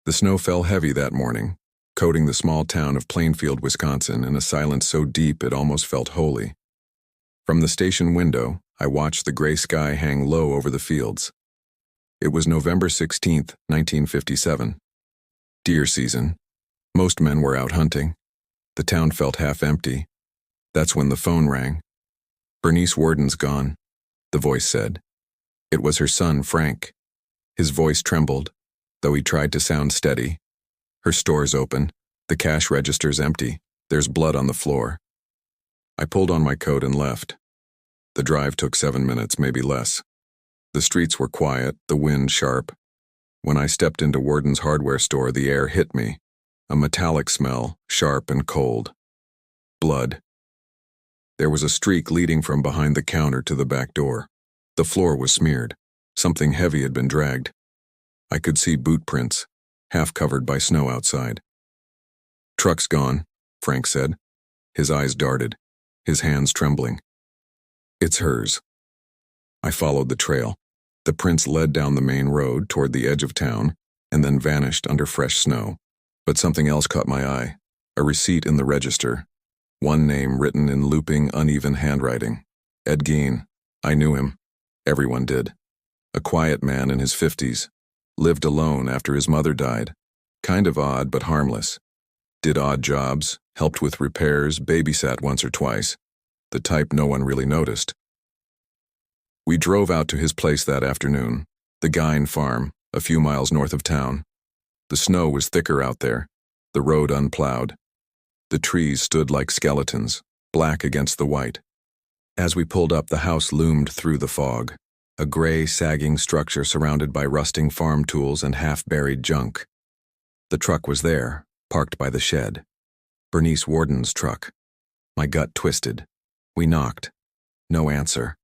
The snow fell heavy that morning, coating the small town of Plainfield, Wisconsin in a silence so deep it almost felt holy. From the station window, I watched the gray sky hang low over the fields. It was November 16th, 1957. Deer season. Most men were out hunting. The town felt half empty. That's when the phone rang. "Bernice Worden's gone," the voice said. It was her son, Frank. His voice trembled, though he tried to sound steady. "Her store's open. The cash register's empty. There's blood on the floor." I pulled on my coat and left. The drive took 7 minutes, maybe less. The streets were quiet, the wind sharp. When I stepped into Worden's hardware store, the air hit me. A metallic smell, sharp and cold. Blood. There was a streak leading from behind the counter to the back door. The floor was smeared. Something heavy had been dragged. I could see boot prints, half covered by snow outside. "Truck's gone," Frank said. His eyes darted, his hands trembling. "It's hers." I followed the trail. The prints led down the main road toward the edge of town and then vanished under fresh snow. But something else caught my eye. A receipt in the register. One name written in looping, uneven handwriting. Ed Gein. I knew him. Everyone did. A quiet man in his 50s. Lived alone after his mother died. Kind of odd, but harmless. Did odd jobs, helped with repairs, babysat once or twice. The type no one really noticed. We drove out to his place that afternoon, the Gein farm, a few miles north of town. The snow was thicker out there, the road unplowed. The trees stood like skeletons, black against the white. As we pulled up, the house loomed through the fog, a gray, sagging structure surrounded by rusting farm tools and half-buried junk. The truck was there, parked by the shed. Bernice Worden's truck. My gut twisted. We knocked. No answer.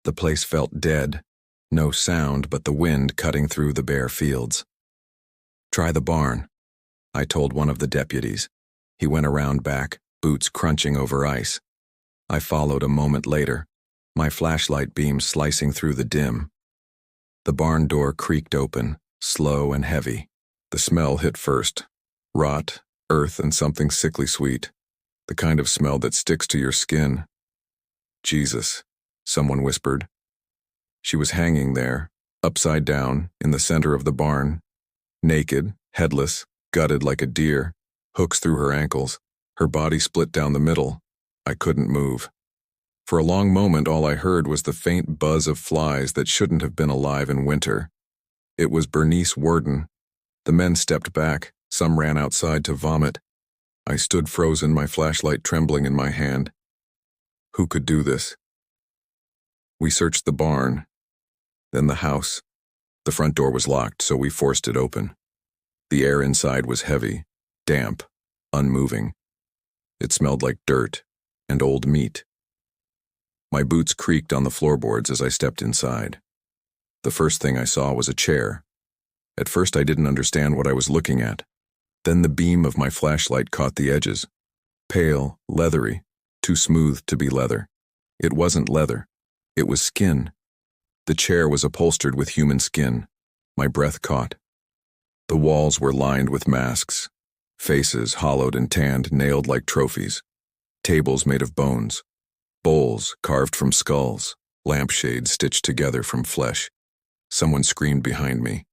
The place felt dead. No sound but the wind cutting through the bare fields. "Try the barn," I told one of the deputies. He went around back, boots crunching over ice. I followed a moment later, my flashlight beam slicing through the dim. The barn door creaked open, slow and heavy. The smell hit first. Rot, earth, and something sickly sweet. The kind of smell that sticks to your skin. "Jesus," someone whispered. She was hanging there, upside down, in the center of the barn. Naked, headless, gutted like a deer, hooks through her ankles, her body split down the middle. I couldn't move. For a long moment, all I heard was the faint buzz of flies that shouldn't have been alive in winter. It was Bernice Worden. The men stepped back, some ran outside to vomit. I stood frozen, my flashlight trembling in my hand. Who could do this? We searched the barn, then the house. The front door was locked, so we forced it open. The air inside was heavy, damp, unmoving. It smelled like dirt and old meat. My boots creaked on the floorboards as I stepped inside. The first thing I saw was a chair. At first I didn't understand what I was looking at. Then the beam of my flashlight caught the edges. Pale, leathery, too smooth to be leather. It wasn't leather. It was skin. The chair was upholstered with human skin. My breath caught. The walls were lined with masks. Faces, hollowed and tanned, nailed like trophies. Tables made of bones. Bowls carved from skulls. Lampshades stitched together from flesh. Someone screamed behind me.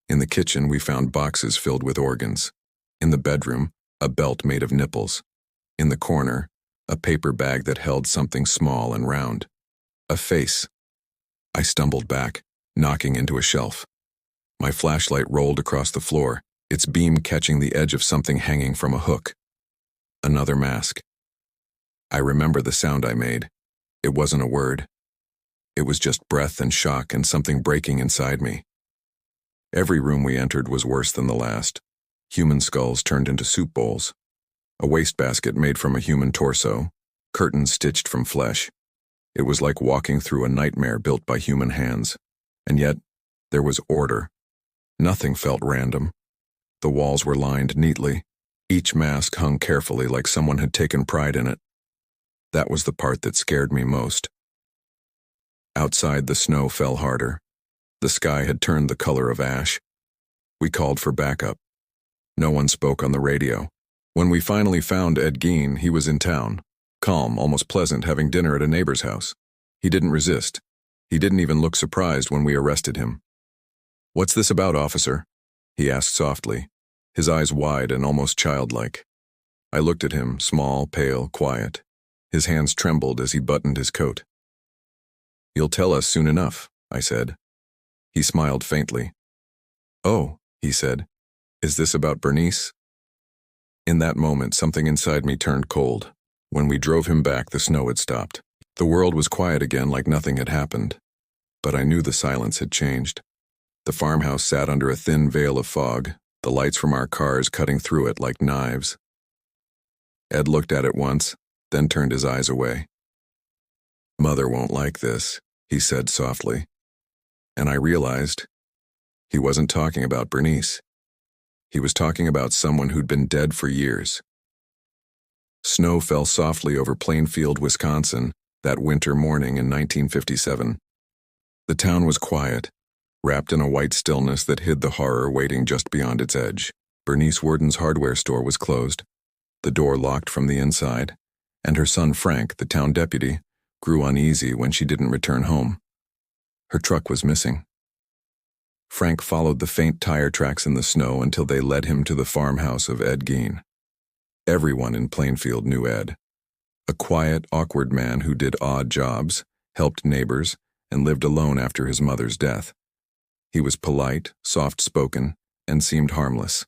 In the kitchen, we found boxes filled with organs. In the bedroom, a belt made of nipples. In the corner, a paper bag that held something small and round. A face. I stumbled back, knocking into a shelf. My flashlight rolled across the floor, its beam catching the edge of something hanging from a hook. Another mask. I remember the sound I made. It wasn't a word. It was just breath and shock and something breaking inside me. Every room we entered was worse than the last. Human skulls turned into soup bowls. A wastebasket made from a human torso. Curtains stitched from flesh. It was like walking through a nightmare built by human hands. And yet, there was order. Nothing felt random. The walls were lined neatly. Each mask hung carefully like someone had taken pride in it. That was the part that scared me most. Outside, the snow fell harder. The sky had turned the color of ash. We called for backup. No one spoke on the radio. When we finally found Ed Gein, he was in town, calm, almost pleasant, having dinner at a neighbor's house. He didn't resist. He didn't even look surprised when we arrested him. "What's this about, officer?" he asked softly, his eyes wide and almost childlike. I looked at him, small, pale, quiet. His hands trembled as he buttoned his coat. "You'll tell us soon enough," I said. He smiled faintly. "Oh," he said, "is this about Bernice?" In that moment, something inside me turned cold. When we drove him back, the snow had stopped. The world was quiet again, like nothing had happened. But I knew the silence had changed. The farmhouse sat under a thin veil of fog, the lights from our cars cutting through it like knives. Ed looked at it once, then turned his eyes away. "Mother won't like this," he said softly. And I realized he wasn't talking about Bernice. He was talking about someone who'd been dead for years. Snow fell softly over Plainfield, Wisconsin, that winter morning in 1957. The town was quiet, wrapped in a white stillness that hid the horror waiting just beyond its edge. Bernice Worden's hardware store was closed, the door locked from the inside, and her son Frank, the town deputy, grew uneasy when she didn't return home. Her truck was missing. Frank followed the faint tire tracks in the snow until they led him to the farmhouse of Ed Gein. Everyone in Plainfield knew Ed. A quiet, awkward man who did odd jobs, helped neighbors, and lived alone after his mother's death. He was polite, soft-spoken, and seemed harmless.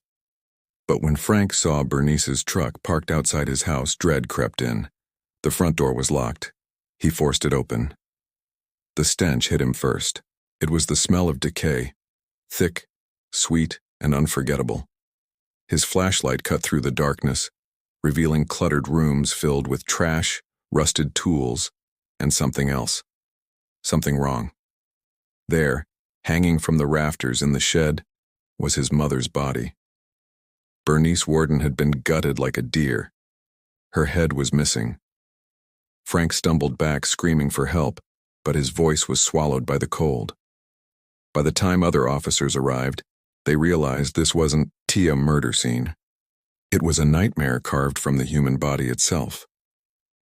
But when Frank saw Bernice's truck parked outside his house, dread crept in. The front door was locked. He forced it open. The stench hit him first. It was the smell of decay, thick, sweet, and unforgettable. His flashlight cut through the darkness, revealing cluttered rooms filled with trash, rusted tools, and something else. Something wrong. There, hanging from the rafters in the shed, was his mother's body. Bernice Worden had been gutted like a deer. Her head was missing. Frank stumbled back, screaming for help, but his voice was swallowed by the cold. By the time other officers arrived, they realized this wasn't a murder scene. It was a nightmare carved from the human body itself.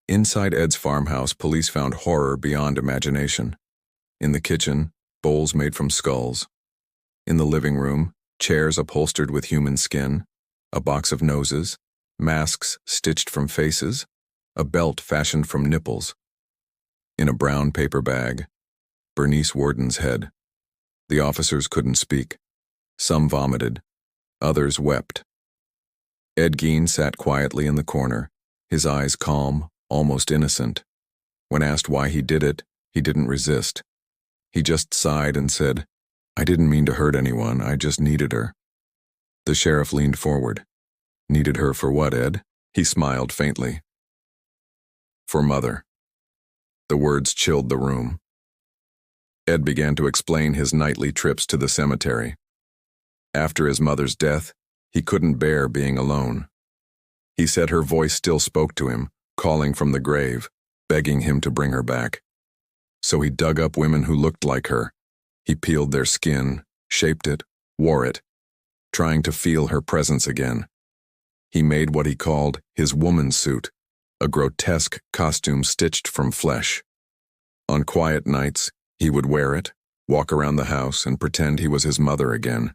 Inside Ed's farmhouse, police found horror beyond imagination. In the kitchen, bowls made from skulls. In the living room, chairs upholstered with human skin, a box of noses, masks stitched from faces, a belt fashioned from nipples. In a brown paper bag, Bernice Worden's head. The officers couldn't speak. Some vomited. Others wept. Ed Gein sat quietly in the corner, his eyes calm, almost innocent. When asked why he did it, he didn't resist. He just sighed and said, "I didn't mean to hurt anyone, I just needed her." The sheriff leaned forward. "Needed her for what, Ed?" He smiled faintly. "For Mother." The words chilled the room. Ed began to explain his nightly trips to the cemetery. After his mother's death, he couldn't bear being alone. He said her voice still spoke to him, calling from the grave, begging him to bring her back. So he dug up women who looked like her. He peeled their skin, shaped it, wore it, trying to feel her presence again. He made what he called his woman suit, a grotesque costume stitched from flesh. On quiet nights, he would wear it, walk around the house, and pretend he was his mother again.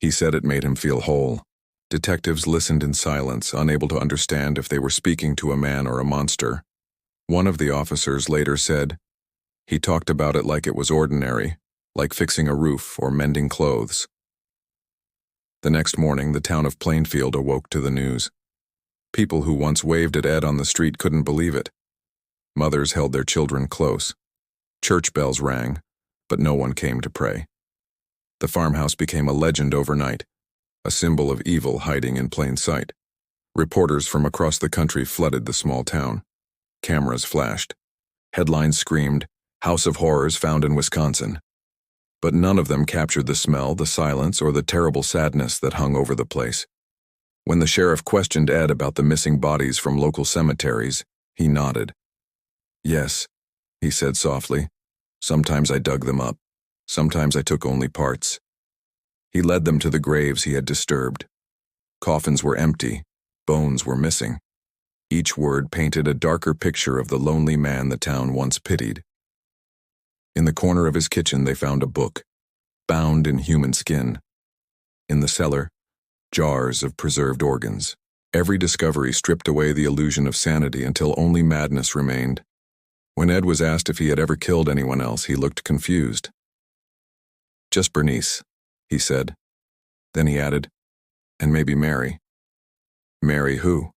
He said it made him feel whole. Detectives listened in silence, unable to understand if they were speaking to a man or a monster. One of the officers later said, "He talked about it like it was ordinary, like fixing a roof or mending clothes." The next morning, the town of Plainfield awoke to the news. People who once waved at Ed on the street couldn't believe it. Mothers held their children close. Church bells rang, but no one came to pray. The farmhouse became a legend overnight, a symbol of evil hiding in plain sight. Reporters from across the country flooded the small town. Cameras flashed. Headlines screamed, "House of Horrors found in Wisconsin." But none of them captured the smell, the silence, or the terrible sadness that hung over the place. When the sheriff questioned Ed about the missing bodies from local cemeteries, he nodded. "Yes," he said softly. "Sometimes I dug them up. Sometimes I took only parts." He led them to the graves he had disturbed. Coffins were empty, bones were missing. Each word painted a darker picture of the lonely man the town once pitied. In the corner of his kitchen they found a book, bound in human skin. In the cellar, jars of preserved organs. Every discovery stripped away the illusion of sanity until only madness remained. When Ed was asked if he had ever killed anyone else, he looked confused. "Just Bernice," he said. Then he added, "And maybe Mary." "Mary who?"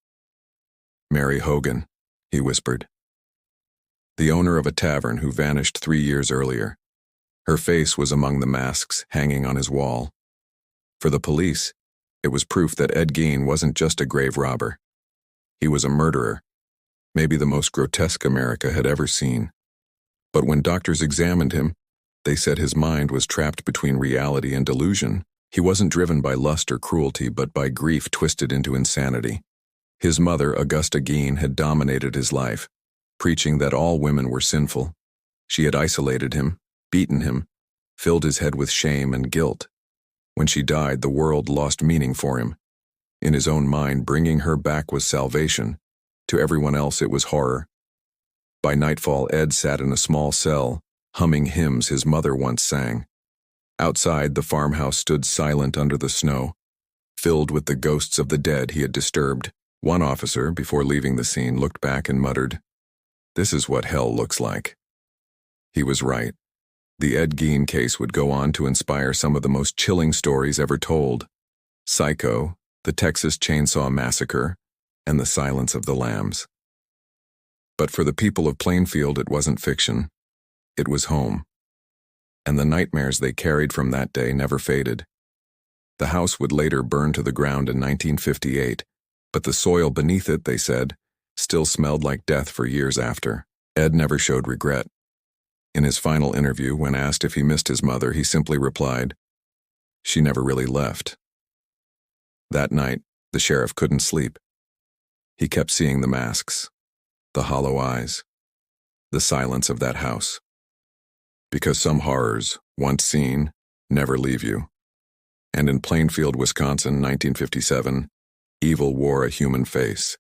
"Mary Hogan," he whispered. The owner of a tavern who vanished 3 years earlier. Her face was among the masks hanging on his wall. For the police, it was proof that Ed Gein wasn't just a grave robber. He was a murderer, maybe the most grotesque America had ever seen. But when doctors examined him, they said his mind was trapped between reality and delusion. He wasn't driven by lust or cruelty, but by grief twisted into insanity. His mother, Augusta Gein, had dominated his life, preaching that all women were sinful. She had isolated him, beaten him, filled his head with shame and guilt. When she died, the world lost meaning for him. In his own mind, bringing her back was salvation. To everyone else, it was horror. By nightfall, Ed sat in a small cell, humming hymns his mother once sang. Outside, the farmhouse stood silent under the snow, filled with the ghosts of the dead he had disturbed. One officer, before leaving the scene, looked back and muttered, "This is what hell looks like." He was right. The Ed Gein case would go on to inspire some of the most chilling stories ever told. Psycho, the Texas Chainsaw Massacre, and the Silence of the Lambs. But for the people of Plainfield, it wasn't fiction. It was home. And the nightmares they carried from that day never faded. The house would later burn to the ground in 1958, but the soil beneath it, they said, still smelled like death for years after. Ed never showed regret. In his final interview, when asked if he missed his mother, he simply replied, "She never really left." That night, the sheriff couldn't sleep. He kept seeing the masks, the hollow eyes, the silence of that house. Because some horrors, once seen, never leave you. And in Plainfield, Wisconsin, 1957, evil wore a human face.